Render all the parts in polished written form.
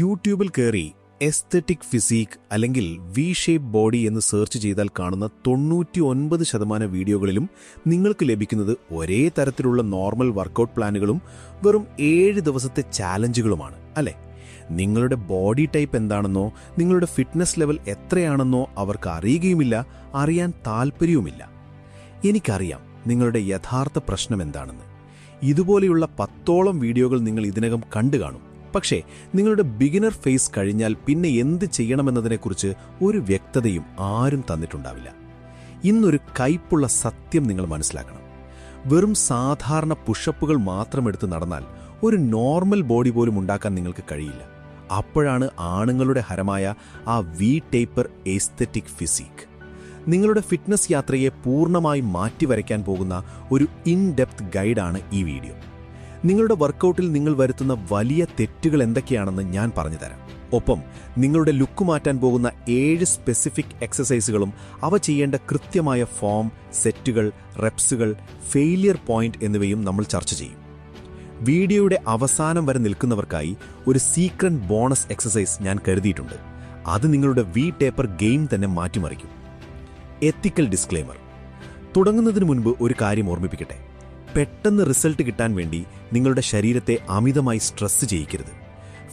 യൂട്യൂബിൽ കയറി aesthetic physique അല്ലെങ്കിൽ വി ഷേപ്പ് ബോഡി എന്ന് സെർച്ച് ചെയ്താൽ കാണുന്ന 99% വീഡിയോകളിലും നിങ്ങൾക്ക് ലഭിക്കുന്നത് ഒരേ തരത്തിലുള്ള നോർമൽ വർക്കൗട്ട് പ്ലാനുകളും വെറും 7 ദിവസത്തെ ചാലഞ്ചുകളുമാണ് അല്ലേ? നിങ്ങളുടെ ബോഡി ടൈപ്പ് എന്താണെന്നോ നിങ്ങളുടെ ഫിറ്റ്നസ് ലെവൽ എത്രയാണെന്നോ അവർക്ക് അറിയുകയുമില്ല, അറിയാൻ താൽപ്പര്യവുമില്ല. എനിക്കറിയാം നിങ്ങളുടെ യഥാർത്ഥ പ്രശ്നം എന്താണെന്ന്. ഇതുപോലെയുള്ള 10ഓളം വീഡിയോകൾ നിങ്ങൾ ഇതിനകം കണ്ടു കാണും. പക്ഷേ നിങ്ങളുടെ ബിഗിനർ ഫേസ് കഴിഞ്ഞാൽ പിന്നെ എന്ത് ചെയ്യണമെന്നതിനെക്കുറിച്ച് ഒരു വ്യക്തതയും ആരും തന്നിട്ടുണ്ടാവില്ല. ഇന്നൊരു കയ്പുള്ള സത്യം നിങ്ങൾ മനസ്സിലാക്കണം. വെറും സാധാരണ പുഷപ്പുകൾ മാത്രമെടുത്ത് നടന്നാൽ ഒരു നോർമൽ ബോഡി പോലും ഉണ്ടാക്കാൻ നിങ്ങൾക്ക് കഴിയില്ല. അപ്പോഴാണ് ആണുങ്ങളുടെ ഹരമായ ആ വി ടേപ്പർ എസ്തെറ്റിക് ഫിസിക് നിങ്ങളുടെ ഫിറ്റ്നസ് യാത്രയെ പൂർണ്ണമായി മാറ്റിവരയ്ക്കാൻ പോകുന്ന ഒരു ഇൻ-ഡെപ്ത് ഗൈഡാണ് ഈ വീഡിയോ. നിങ്ങളുടെ വർക്കൗട്ടിൽ നിങ്ങൾ വരുത്തുന്ന വലിയ തെറ്റുകൾ എന്തൊക്കെയാണെന്ന് ഞാൻ പറഞ്ഞുതരാം. ഒപ്പം നിങ്ങളുടെ ലുക്ക് മാറ്റാൻ പോകുന്ന 7 സ്പെസിഫിക് എക്സസൈസുകളും അവ ചെയ്യേണ്ട കൃത്യമായ ഫോം, സെറ്റുകൾ, റെപ്സുകൾ, ഫെയിലിയർ പോയിന്റ് എന്നിവയും നമ്മൾ ചർച്ച ചെയ്യും. വീഡിയോയുടെ അവസാനം വരെ നിൽക്കുന്നവർക്കായി ഒരു സീക്രട്ട് ബോണസ് എക്സസൈസ് ഞാൻ കരുതിയിട്ടുണ്ട്. അത് നിങ്ങളുടെ വി ടേപ്പർ ഗെയിം തന്നെ മാറ്റിമറിക്കും. എത്തിക്കൽ ഡിസ്ക്ലെയിമർ. തുടങ്ങുന്നതിന് മുൻപ് ഒരു കാര്യം ഓർമ്മിപ്പിക്കട്ടെ. പെട്ടെന്ന് റിസൾട്ട് കിട്ടാൻ വേണ്ടി നിങ്ങളുടെ ശരീരത്തെ അമിതമായി സ്ട്രെസ് ചെയ്യിക്കരുത്.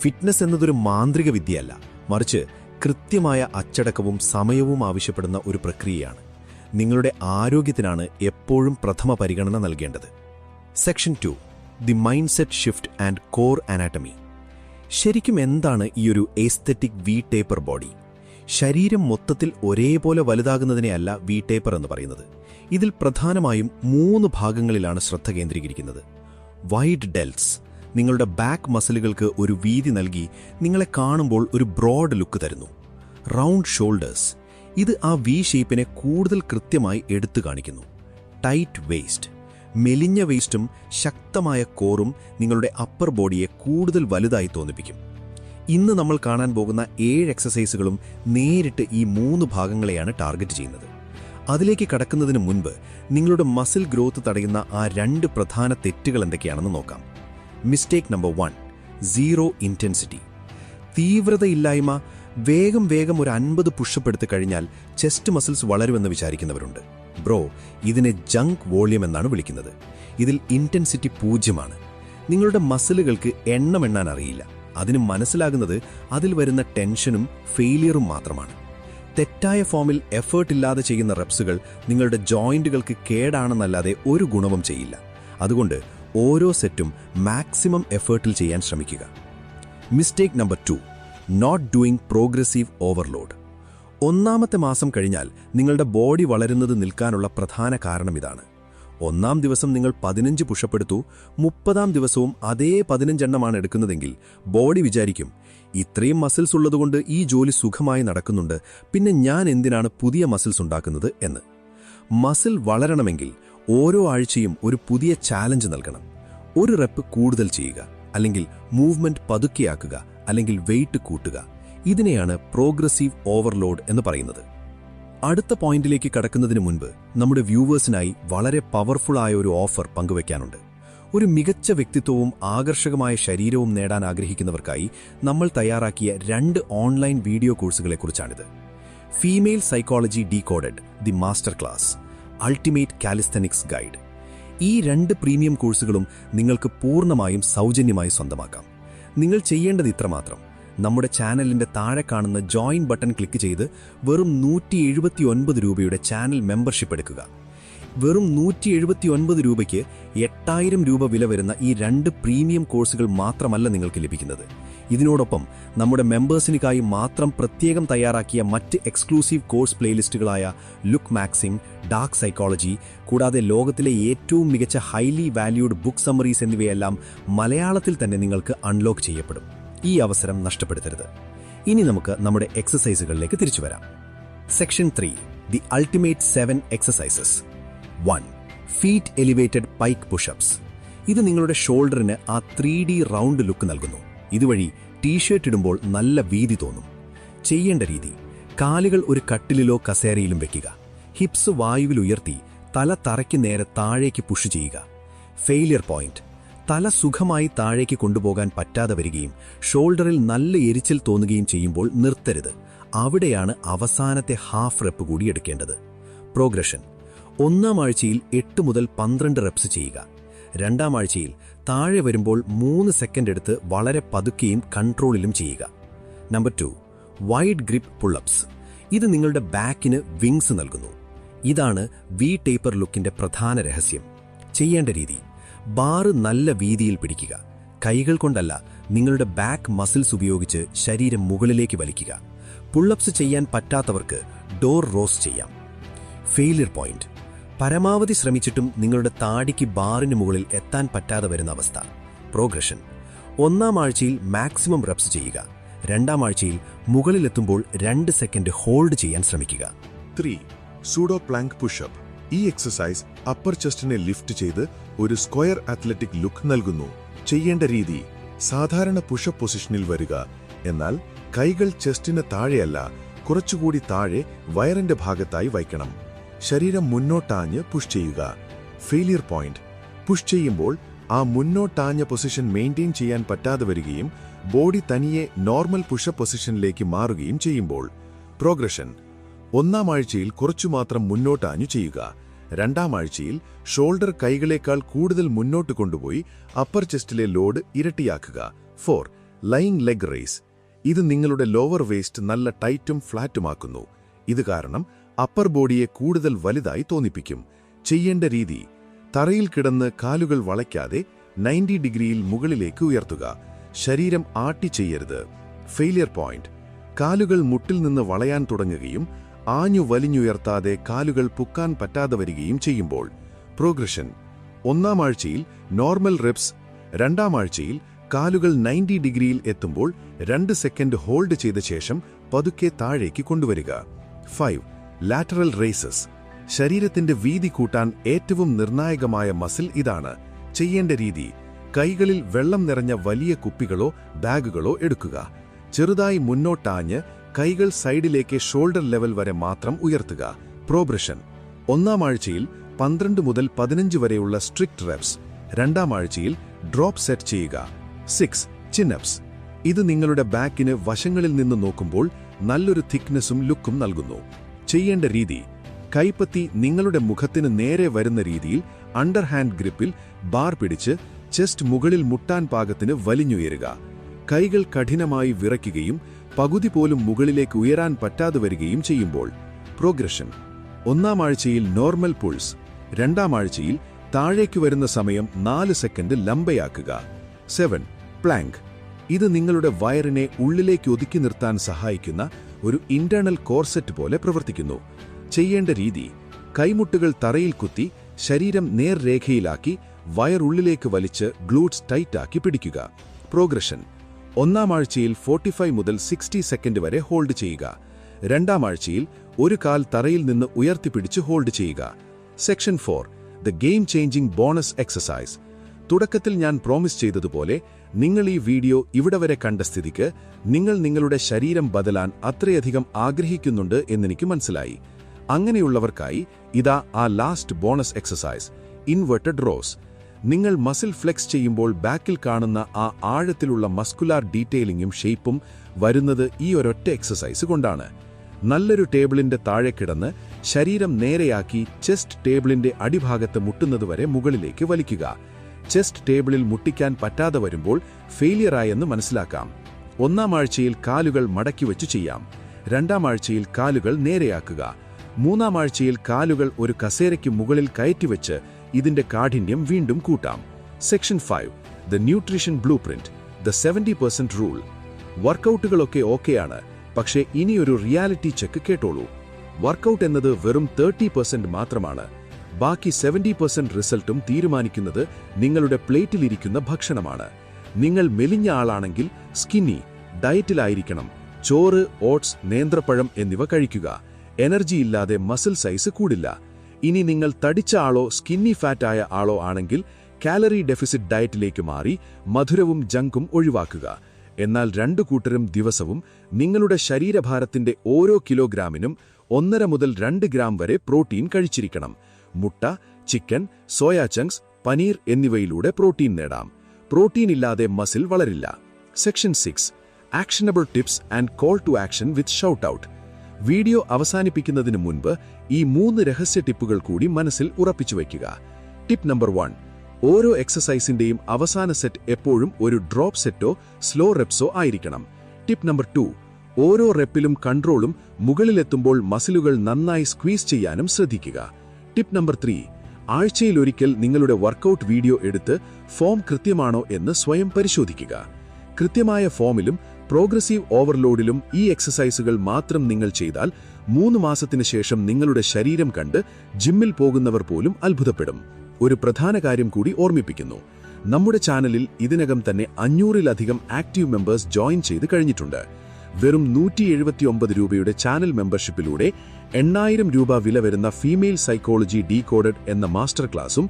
ഫിറ്റ്നസ് എന്നതൊരു മാന്ത്രിക വിദ്യയല്ല, മറിച്ച് കൃത്യമായ അച്ചടക്കവും സമയവും ആവശ്യപ്പെടുന്ന ഒരു പ്രക്രിയയാണ്. നിങ്ങളുടെ ആരോഗ്യത്തിനാണ് എപ്പോഴും പ്രഥമ പരിഗണന നൽകേണ്ടത്. Section 2, the mind set shift and core anatomy. ശരിക്കും എന്താണ് ഈയൊരു എസ്തെറ്റിക് വി ടേപ്പർ ബോഡി? ശരീരം മൊത്തത്തിൽ ഒരേപോലെ വലുതാകുന്നതിനെയല്ല വി ടേപ്പർ എന്ന് പറയുന്നത്. ഇതിൽ പ്രധാനമായും 3 ഭാഗങ്ങളിലാണ് ശ്രദ്ധ കേന്ദ്രീകരിക്കുന്നത്. വൈഡ് ഡെൽറ്റ്സ് നിങ്ങളുടെ ബാക്ക് മസിലുകൾക്ക് ഒരു വീതി നൽകി നിങ്ങളെ കാണുമ്പോൾ ഒരു ബ്രോഡ് ലുക്ക് തരുന്നു. റൗണ്ട് ഷോൾഡേഴ്സ്, ഇത് ആ വി ഷേപ്പിനെ കൂടുതൽ കൃത്യമായി എടുത്തു കാണിക്കുന്നു. ടൈറ്റ് വേസ്റ്റ്, മെലിഞ്ഞ വേസ്റ്റും ശക്തമായ കോറും നിങ്ങളുടെ അപ്പർ ബോഡിയെ കൂടുതൽ വലുതായി തോന്നിപ്പിക്കും. ഇന്ന് നമ്മൾ കാണാൻ പോകുന്ന 7 എക്സസൈസുകളും നേരിട്ട് ഈ 3 ഭാഗങ്ങളെയാണ് ടാർഗറ്റ് ചെയ്യുന്നത്. അതിലേക്ക് കടക്കുന്നതിന് മുൻപ് നിങ്ങളുടെ മസിൽ ഗ്രോത്ത് തടയുന്ന ആ 2 പ്രധാന തെറ്റുകൾ എന്തൊക്കെയാണെന്ന് നോക്കാം. Mistake number 1, zero intensity. തീവ്രതയില്ലായ്മ. വേഗം ഒരു 50 പുഷപ്പ് എടുത്തു കഴിഞ്ഞാൽ ചെസ്റ്റ് മസിൽസ് വളരുമെന്ന് വിചാരിക്കുന്നവരുണ്ട്. ബ്രോ, ഇതിനെ ജങ്ക് വോള്യം എന്നാണ് വിളിക്കുന്നത്. ഇതിൽ ഇൻറ്റൻസിറ്റി 0ആണ്. നിങ്ങളുടെ മസിലുകൾക്ക് എണ്ണം അറിയില്ല. അതിന് മനസ്സിലാകുന്നത് അതിൽ വരുന്ന ടെൻഷനും ഫെയിലിയറും മാത്രമാണ്. തെറ്റായ ഫോമിൽ എഫേർട്ട് ഇല്ലാതെ ചെയ്യുന്ന റെപ്സുകൾ നിങ്ങളുടെ ജോയിന്റുകൾക്ക് കേടാണെന്നല്ലാതെ ഒരു ഗുണവും ചെയ്യില്ല. അതുകൊണ്ട് ഓരോ സെറ്റും മാക്സിമം എഫേർട്ടിൽ ചെയ്യാൻ ശ്രമിക്കുക. Mistake number 2, not doing progressive overload. 1ാമത്തെ മാസം കഴിഞ്ഞാൽ നിങ്ങളുടെ ബോഡി വളരുന്നത് നിൽക്കാനുള്ള പ്രധാന കാരണം ഇതാണ്. 1ാം ദിവസം നിങ്ങൾ 15 പുഷപ്പ് എടുത്തു, 30ാം ദിവസവും അതേ 15 എണ്ണമാണ് എടുക്കുന്നതെങ്കിൽ ബോഡി വിചാരിക്കും, ഇത്രയും മസിൽസ് ഉള്ളതുകൊണ്ട് ഈ ജോലി സുഖമായി നടക്കുന്നുണ്ട്, പിന്നെ ഞാൻ എന്തിനാണ് പുതിയ മസിൽസ് ഉണ്ടാക്കുന്നത് എന്ന്. മസിൽ വളരണമെങ്കിൽ ഓരോ ആഴ്ചയും ഒരു പുതിയ ചാലഞ്ച് നൽകണം. ഒരു റെപ്പ് കൂടുതൽ ചെയ്യുക, അല്ലെങ്കിൽ മൂവ്മെന്റ് പതുക്കെയാക്കുക, അല്ലെങ്കിൽ വെയിറ്റ് കൂട്ടുക. ഇതിനെയാണ് പ്രോഗ്രസീവ് ഓവർലോഡ് എന്ന് പറയുന്നത്. അടുത്ത പോയിന്റിലേക്ക് കടക്കുന്നതിന് മുൻപ് നമ്മുടെ വ്യൂവേഴ്സിനായി വളരെ പവർഫുള്ളായ ഒരു ഓഫർ പങ്കുവയ്ക്കാനുണ്ട്. ഒരു മികച്ച വ്യക്തിത്വവും ആകർഷകമായ ശരീരവും നേടാൻ ആഗ്രഹിക്കുന്നവർക്കായി നമ്മൾ തയ്യാറാക്കിയ 2 ഓൺലൈൻ വീഡിയോ കോഴ്സുകളെക്കുറിച്ചാണിത്. Female psychology decoded, the master class, ultimate calisthenics guide. ഈ 2 പ്രീമിയം കോഴ്സുകളും നിങ്ങൾക്ക് പൂർണ്ണമായും സൗജന്യമായി സ്വന്തമാക്കാം. നിങ്ങൾ ചെയ്യേണ്ടത് ഇത്രമാത്രം. നമ്മുടെ ചാനലിന്റെ താഴെ കാണുന്ന ജോയിൻ ബട്ടൺ ക്ലിക്ക് ചെയ്ത് വെറും 179 രൂപയുടെ ചാനൽ മെമ്പർഷിപ്പ് എടുക്കുക. വെറും 179 രൂപയ്ക്ക് 8000 രൂപ വില വരുന്ന ഈ 2 പ്രീമിയം കോഴ്സുകൾ മാത്രമല്ല നിങ്ങൾക്ക് ലഭിക്കുന്നത്. ഇതിനോടൊപ്പം നമ്മുടെ മെമ്പേഴ്സിനായി മാത്രം പ്രത്യേകം തയ്യാറാക്കിയ മറ്റ് എക്സ്ക്ലൂസീവ് കോഴ്സ് പ്ലേലിസ്റ്റുകളായ ലുക്ക് മാക്സിംഗ്, ഡാർക്ക് സൈക്കോളജി, കൂടാതെ ലോകത്തിലെ ഏറ്റവും മികച്ച ഹൈലി വാല്യൂഡ് ബുക്ക് സമ്മറീസ് എന്നിവയെല്ലാം മലയാളത്തിൽ തന്നെ നിങ്ങൾക്ക് അൺലോക്ക് ചെയ്യപ്പെടും. ഈ അവസരം നഷ്ടപ്പെടുത്തരുത്. ഇനി നമുക്ക് നമ്മുടെ എക്സസൈസുകളിലേക്ക് തിരിച്ചു വരാം. Section 3, the ultimate 7 exercises. 1, feet elevated pike push-ups. ഇത് നിങ്ങളുടെ ഷോൾഡറിന് ആ 3D റൗണ്ട് ലുക്ക് നൽകുന്നു. ഇതുവഴി ടീഷർട്ട് ഇടുമ്പോൾ നല്ല വീതി തോന്നും. ചെയ്യേണ്ട രീതി: കാലുകൾ ഒരു കട്ടിലിലോ കസേരയിലും വെക്കുക. ഹിപ്സ് വായുവിൽ ഉയർത്തി തല തറയ്ക്ക് നേരെ താഴേക്ക് പുഷ് ചെയ്യുക. ഫെയിലിയർ പോയിന്റ്: തല സുഖമായി താഴേക്ക് കൊണ്ടുപോകാൻ പറ്റാതെ വരികയും ഷോൾഡറിൽ നല്ല എരിച്ചിൽ തോന്നുകയും ചെയ്യുമ്പോൾ നിർത്തരുത്. അവിടെയാണ് അവസാനത്തെ ഹാഫ് റെപ്പ് കൂടി എടുക്കേണ്ടത്. പ്രോഗ്രഷൻ: 1-ാം ആഴ്ചയിൽ 8 മുതൽ 12 റെപ്സ് ചെയ്യുക. 2-ാം ആഴ്ചയിൽ താഴെ വരുമ്പോൾ 3 സെക്കൻഡ് എടുത്ത് വളരെ പതുക്കെയും കൺട്രോളിലും ചെയ്യുക. Number 2, wide grip pull-ups. ഇത് നിങ്ങളുടെ ബാക്കിന് വിങ്സ് നൽകുന്നു. ഇതാണ് വി ടേപ്പർ ലുക്കിന്റെ പ്രധാന രഹസ്യം. ചെയ്യേണ്ട രീതി: ബാറ് നല്ല വീതിയിൽ പിടിക്കുക. കൈകൾ കൊണ്ടല്ല, നിങ്ങളുടെ ബാക്ക് മസിൽസ് ഉപയോഗിച്ച് ശരീരം മുകളിലേക്ക് വലിക്കുക. പുള്ളപ്സ് ചെയ്യാൻ പറ്റാത്തവർക്ക് ഡോർ റോസ് ചെയ്യാം. ഫെയിലിയർ പോയിന്റ്: പരമാവധി ശ്രമിച്ചിട്ടും നിങ്ങളുടെ താടിക്ക് ബാറിന് മുകളിൽ എത്താൻ പറ്റാതെ വരുന്ന അവസ്ഥ. പ്രോഗ്രഷൻ: 1-ാം ആഴ്ചയിൽ മാക്സിമം റെപ്സ് ചെയ്യുക. 2-ാം ആഴ്ചയിൽ മുകളിലെത്തുമ്പോൾ 2 സെക്കൻഡ് ഹോൾഡ് ചെയ്യാൻ ശ്രമിക്കുക. 3. Pseudo plank pushup. ഈ എക്സസൈസ് അപ്പർ ചെസ്റ്റിനെ ലിഫ്റ്റ് ചെയ്ത് ഒരു സ്ക്വയർ അത്ലറ്റിക് ലുക്ക് നൽകുന്നു. ചെയ്യേണ്ട രീതി: സാധാരണ പുഷപ്പ് പൊസിഷനിൽ വരിക, എന്നാൽ കൈകൾ ചെസ്റ്റിന് താഴെയല്ല, കുറച്ചുകൂടി താഴെ വയറിന്റെ ഭാഗത്തായി വയ്ക്കണം. ശരീരം മുന്നോട്ടാഞ്ഞ് പുഷ് ചെയ്യുക. ഫെയിലിയർ പോയിന്റ്: പുഷ് ചെയ്യുമ്പോൾ ആ മുന്നോട്ടാഞ്ഞ പൊസിഷൻ മെയിൻറ്റെയിൻ ചെയ്യാൻ പറ്റാതെ വരികയും ബോഡി തനിയെ നോർമൽ പുഷപ്പ് പൊസിഷനിലേക്ക് മാറുകയും ചെയ്യുമ്പോൾ. പ്രോഗ്രഷൻ: 1-ാം ആഴ്ചയിൽ കുറച്ചുമാത്രം മുന്നോട്ടാഞ്ഞു ചെയ്യുക. 2-ാം ആഴ്ചയിൽ ഷോൾഡർ കൈകളേക്കാൾ കൂടുതൽ മുന്നോട്ട് കൊണ്ടുപോയി അപ്പർ ചെസ്റ്റിലെ ലോഡ് ഇരട്ടിയാക്കുക. 4. Lying leg raise. ഇത് നിങ്ങളുടെ ലോവർ വേസ്റ്റ് നല്ല ടൈറ്റും ഫ്ലാറ്റുമാക്കുന്നു. ഇത് കാരണം അപ്പർ ബോഡിയെ കൂടുതൽ വലുതായി തോന്നിപ്പിക്കും. ചെയ്യേണ്ട രീതി: തറയിൽ കിടന്ന് കാലുകൾ വളയ്ക്കാതെ 90 ഡിഗ്രിയിൽ മുകളിലേക്ക് ഉയർത്തുക. ശരീരം ആട്ടി ചെയ്യരുത്. ഫെയിലിയർ പോയിന്റ്: കാലുകൾ മുട്ടിൽ നിന്ന് വളയാൻ തുടങ്ങുകയും ആഞ്ഞു വലിഞ്ഞുയർത്താതെ കാലുകൾ പുക്കാൻ പറ്റാതെ വരികയും ചെയ്യുമ്പോൾ. പ്രോഗ്രഷൻ: 1-ാം ആഴ്ചയിൽ നോർമൽ റെപ്സ്. 2-ാം ആഴ്ചയിൽ കാലുകൾ 90 ഡിഗ്രിയിൽ എത്തുമ്പോൾ 2 സെക്കൻഡ് ഹോൾഡ് ചെയ്ത ശേഷം പതുക്കെ താഴേക്ക് കൊണ്ടുവരിക. 5. Lateral races. ശരീരത്തിന്റെ വീതി കൂട്ടാൻ ഏറ്റവും നിർണായകമായ മസിൽ ഇതാണ്. ചെയ്യേണ്ട രീതി: കൈകളിൽ വെള്ളം നിറഞ്ഞ വലിയ കുപ്പികളോ ബാഗുകളോ എടുക്കുക. ചെറുതായി മുന്നോട്ടാഞ്ഞ് കൈകൾ സൈഡിലേക്ക് ഷോൾഡർ ലെവൽ വരെ മാത്രം ഉയർത്തുക. പ്രോഗ്രഷൻ: 1-ാം ആഴ്ചയിൽ 12 മുതൽ 15 വരെയുള്ള സ്ട്രിക്റ്റ് റെപ്സ്. 2-ാം ആഴ്ചയിൽ ഡ്രോപ്പ് സെറ്റ് ചെയ്യുക. 6. ചിൻ-അപ്സ്. ഇത് നിങ്ങളുടെ ബാക്കിന് വശങ്ങളിൽ നിന്ന് നോക്കുമ്പോൾ നല്ലൊരു തിക്നെസ്സും ലുക്കും നൽകുന്നു. ചെയ്യേണ്ട രീതി: കൈപ്പത്തി നിങ്ങളുടെ മുഖത്തിന് നേരെ വരുന്ന രീതിയിൽ അണ്ടർഹാൻഡ് ഗ്രിപ്പിൽ ബാർ പിടിച്ച് ചെസ്റ്റ് മുകളിൽ മുട്ടാൻ പാകത്തിന് വലിഞ്ഞുയരുക. കൈകൾ കഠിനമായി വിറയ്ക്കുകയും പകുതി പോലും മുകളിലേക്ക് ഉയരാൻ പറ്റാതെ വരികയും ചെയ്യുമ്പോൾ. പ്രോഗ്രഷൻ: 1-ാം ആഴ്ചയിൽ നോർമൽ പുൾസ്. 2-ാം ആഴ്ചയിൽ താഴേക്ക് വരുന്ന സമയം 4 സെക്കൻഡ് ലംബയാക്കുക. 7. പ്ലാങ്ക്. ഇത് നിങ്ങളുടെ വയറിനെ ഉള്ളിലേക്ക് ഒതുക്കി നിർത്താൻ സഹായിക്കുന്ന ഒരു ഇന്റേണൽ കോർസെറ്റ് പോലെ പ്രവർത്തിക്കുന്നു. ചെയ്യേണ്ട രീതി: കൈമുട്ടുകൾ തറയിൽ കുത്തി ശരീരം നേർരേഖയിലാക്കി വയറുള്ളിലേക്ക് വലിച്ച് ഗ്ലൂട്ട്സ് ടൈറ്റാക്കി പിടിക്കുക. പ്രോഗ്രഷൻ: 1-ാം ആഴ്ചയിൽ 45 മുതൽ 60 സെക്കൻഡ് വരെ ഹോൾഡ് ചെയ്യുക. 2-ാം ആഴ്ചയിൽ ഒരു കാൽ തറയിൽ നിന്ന് ഉയർത്തിപ്പിടിച്ച് ഹോൾഡ് ചെയ്യുക. Section 4. The game changing bonus exercise. തുടക്കത്തിൽ ഞാൻ പ്രോമിസ് ചെയ്തതുപോലെ നിങ്ങൾ ഈ വീഡിയോ ഇവിടെ വരെ കണ്ട സ്ഥിതിക്ക് നിങ്ങൾ നിങ്ങളുടെ ശരീരം ബദലാൻ അത്രയധികം ആഗ്രഹിക്കുന്നുണ്ട് എന്നെനിക്ക് മനസ്സിലായി. അങ്ങനെയുള്ളവർക്കായി ഇതാ ആ last bonus exercise: inverted rose. നിങ്ങൾ മസിൽ ഫ്ലെക്സ് ചെയ്യുമ്പോൾ ബാക്കിൽ കാണുന്ന ആ ആഴത്തിലുള്ള മസ്കുലാർ ഡീറ്റെയിലിംഗും ഷേപ്പും വരുന്നത് ഈ ഒരൊറ്റ എക്സസൈസ് കൊണ്ടാണ്. നല്ലൊരു ടേബിളിന്റെ താഴെ കിടന്ന് ശരീരം നേരെയാക്കി ചെസ്റ്റ് ടേബിളിന്റെ അടിഭാഗത്ത് മുട്ടുന്നതുവരെ മുകളിലേക്ക് വലിക്കുക. ചെസ്റ്റ് ടേബിളിൽ മുട്ടിക്കാൻ പറ്റാതെ വരുമ്പോൾ ഫെയിലിയറായെന്ന് മനസ്സിലാക്കാം. 1-ാം ആഴ്ചയിൽ കാലുകൾ മടക്കിവെച്ചു ചെയ്യാം. 2-ാം ആഴ്ചയിൽ കാലുകൾ നേരെയാക്കുക. 3-ാം ആഴ്ചയിൽ കാലുകൾ ഒരു കസേരയ്ക്ക് മുകളിൽ കയറ്റിവെച്ച് ഇതിന്റെ കാഠിന്യം വീണ്ടും കൂട്ടാം. Section 5. The nutrition blueprint. The 70% rule. വർക്കൗട്ടുകളൊക്കെ ഓക്കെയാണ്, പക്ഷേ ഇനിയൊരു റിയാലിറ്റി ചെക്ക് കേട്ടോളൂ. വർക്കൗട്ട് എന്നത് വെറും 30% മാത്രമാണ്. ബാക്കി 70% റിസൾട്ടും തീരുമാനിക്കുന്നത് നിങ്ങളുടെ പ്ലേറ്റിലിരിക്കുന്ന ഭക്ഷണമാണ്. നിങ്ങൾ മെലിഞ്ഞ ആളാണെങ്കിൽ സ്കിന്നി ഡയറ്റിലായിരിക്കണം. ചോറ്, ഓട്സ്, നേന്ത്രപ്പഴം എന്നിവ കഴിക്കുക. എനർജി ഇല്ലാതെ മസിൽ സൈസ് കൂടില്ല. ഇനി നിങ്ങൾ തടിച്ച ആളോ സ്കിന്നി ഫാറ്റായ ആളോ ആണെങ്കിൽ കാലറി ഡെഫിസിറ്റ് ഡയറ്റിലേക്ക് മാറി മധുരവും ജങ്കും ഒഴിവാക്കുക. എന്നാൽ 2 കൂട്ടരും ദിവസവും നിങ്ങളുടെ ശരീരഭാരത്തിന്റെ ഓരോ കിലോഗ്രാമിനും 1.5 മുതൽ 2 ഗ്രാം വരെ പ്രോട്ടീൻ കഴിച്ചിരിക്കണം. മുട്ട, ചിക്കൻ, സോയാ ചങ്ക്സ്, പനീർ എന്നിവയിലൂടെ പ്രോട്ടീൻ നേടാം. പ്രോട്ടീൻ ഇല്ലാതെ മസിൽ വളരില്ല. Section 6 actionable tips and call to action with shout out. Video അവസാനിപ്പിക്കുന്നതിന് മുൻപ് ഈ 3 രഹസ്യ ടിപ്പുകൾ കൂടി മനസ്സിൽ ഉറപ്പിച്ചു വയ്ക്കുക. ടിപ്പ് നമ്പർ 1, ഓരോ എക്സസൈസിന്റെയും അവസാന സെറ്റ് എപ്പോഴും ഒരു ഡ്രോപ്പ് സെറ്റോ സ്ലോ റെപ്സോ ആയിരിക്കണം. ടിപ്പ് നമ്പർ 2, ഓരോ റെപ്പിലും കൺട്രോളും മുകളിലെത്തുമ്പോൾ മസിലുകൾ നന്നായി സ്ക്വീസ് ചെയ്യാനും ശ്രദ്ധിക്കുക. ടിപ്പ് നമ്പർ 3, ആഴ്ചയിലൊരിക്കൽ നിങ്ങളുടെ വർക്കൗട്ട് വീഡിയോ എടുത്ത് ഫോം കൃത്യമാണോ എന്ന് സ്വയം പരിശോധിക്കുക. കൃത്യമായ ഫോമിലും പ്രോഗ്രസീവ് ഓവർലോഡിലും ഈ എക്സസൈസുകൾ മാത്രം നിങ്ങൾ ചെയ്താൽ 3 മാസത്തിന് ശേഷം നിങ്ങളുടെ ശരീരം കണ്ട് ജിമ്മിൽ പോകുന്നവർ പോലും അത്ഭുതപ്പെടും. ഒരു പ്രധാന കാര്യം കൂടി ഓർമ്മിപ്പിക്കുന്നു. നമ്മുടെ ചാനലിൽ ഇതിനകം തന്നെ 500-ലധികം ആക്റ്റീവ് മെമ്പേഴ്സ് ജോയിൻ ചെയ്ത് കഴിഞ്ഞിട്ടുണ്ട്. വെറും 179 രൂപയുടെ ചാനൽ മെമ്പർഷിപ്പിലൂടെ 8000 രൂപ വില വരുന്ന ഫീമെയിൽ സൈക്കോളജി ഡീകോഡഡ് എന്ന മാസ്റ്റർ ക്ലാസും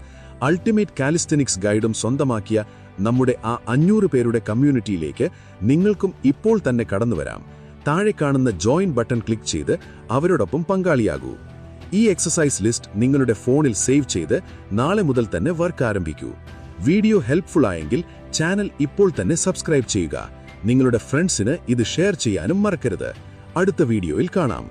അൾട്ടിമേറ്റ് കാലിസ്റ്റനിക്സ് ഗൈഡും സ്വന്തമാക്കിയ നമ്മുടെ ആ 500 പേരുടെ കമ്മ്യൂണിറ്റിയിലേക്ക് നിങ്ങൾക്കും ഇപ്പോൾ തന്നെ കടന്നുവരാം. താഴെ കാണുന്ന ജോയിൻ ബട്ടൺ ക്ലിക്ക് ചെയ്ത് അവരോടൊപ്പം പങ്കാളിയാകൂ. ഈ എക്സസൈസ് ലിസ്റ്റ് നിങ്ങളുടെ ഫോണിൽ സേവ് ചെയ്ത് നാളെ മുതൽ തന്നെ വർക്ക് ആരംഭിക്കൂ. വീഡിയോ ഹെൽപ്ഫുൾ ആയെങ്കിൽ ചാനൽ ഇപ്പോൾ തന്നെ സബ്സ്ക്രൈബ് ചെയ്യുക. നിങ്ങളുടെ ഫ്രണ്ട്സിന് ഇത് ഷെയർ ചെയ്യാനും മറക്കരുത്. അടുത്ത വീഡിയോയിൽ കാണാം.